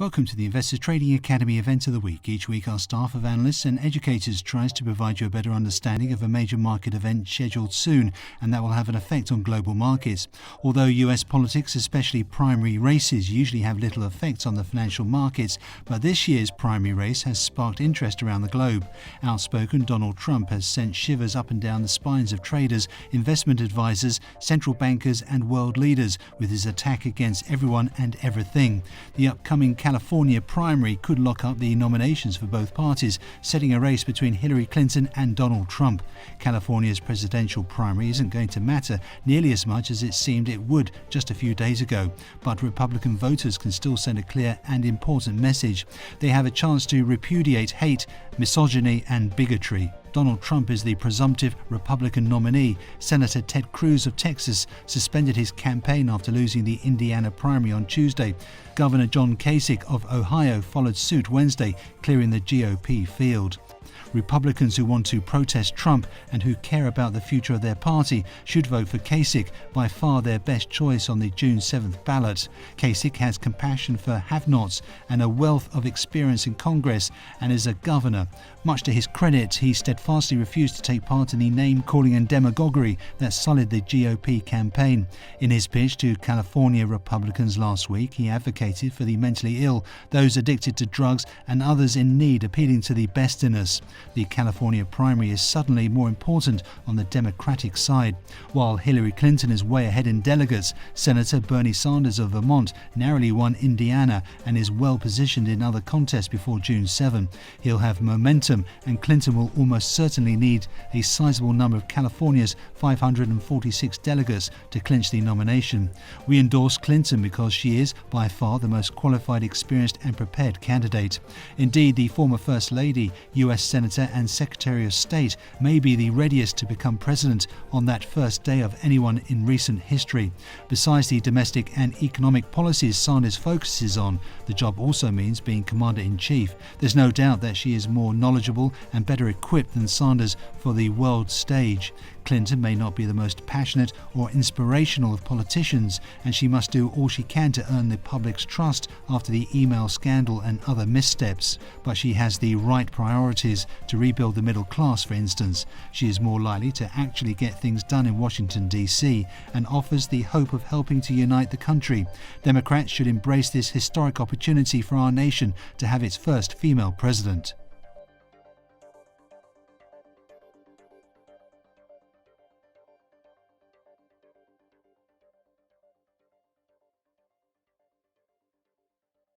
Welcome to the Investors Trading Academy event of the week. Each week our staff of analysts and educators tries to provide you a better understanding of a major market event scheduled soon, and that will have an effect on global markets. Although US politics, especially primary races, usually have little effect on the financial markets, but this year's primary race has sparked interest around the globe. Outspoken Donald Trump has sent shivers up and down the spines of traders, investment advisors, central bankers and world leaders with his attack against everyone and everything. The upcoming California primary could lock up the nominations for both parties, setting a race between Hillary Clinton and Donald Trump. California's presidential primary isn't going to matter nearly as much as it seemed it would just a few days ago, but Republican voters can still send a clear and important message. They have a chance to repudiate hate, misogyny and bigotry. Donald Trump is the presumptive Republican nominee. Senator Ted Cruz of Texas suspended his campaign after losing the Indiana primary on Tuesday. Governor John Kasich of Ohio followed suit Wednesday, clearing the GOP field. Republicans who want to protest Trump and who care about the future of their party should vote for Kasich, by far their best choice on the June 7th ballot. Kasich has compassion for have-nots and a wealth of experience in Congress and is a governor. Much to his credit, he steadfastly refused to take part in the name-calling and demagoguery that sullied the GOP campaign. In his pitch to California Republicans last week, he advocated for the mentally ill, those addicted to drugs and others in need, appealing to the best in us. The California primary is suddenly more important on the Democratic side. While Hillary Clinton is way ahead in delegates, Senator Bernie Sanders of Vermont narrowly won Indiana and is well positioned in other contests before June 7. He'll have momentum, and Clinton will almost certainly need a sizable number of California's 546 delegates to clinch the nomination. We endorse Clinton because she is by far the most qualified, experienced and prepared candidate. Indeed, the former First Lady, US Senator and Secretary of State may be the readiest to become president on that first day of anyone in recent history. Besides the domestic and economic policies Sanders focuses on, the job also means being Commander-in-Chief. There's no doubt that she is more knowledgeable and better equipped than Sanders for the world stage. Clinton may not be the most passionate or inspirational of politicians, and she must do all she can to earn the public's trust after the email scandal and other missteps. But she has the right priorities to rebuild the middle class, for instance. She is more likely to actually get things done in Washington, D.C., and offers the hope of helping to unite the country. Democrats should embrace this historic opportunity for our nation to have its first female president.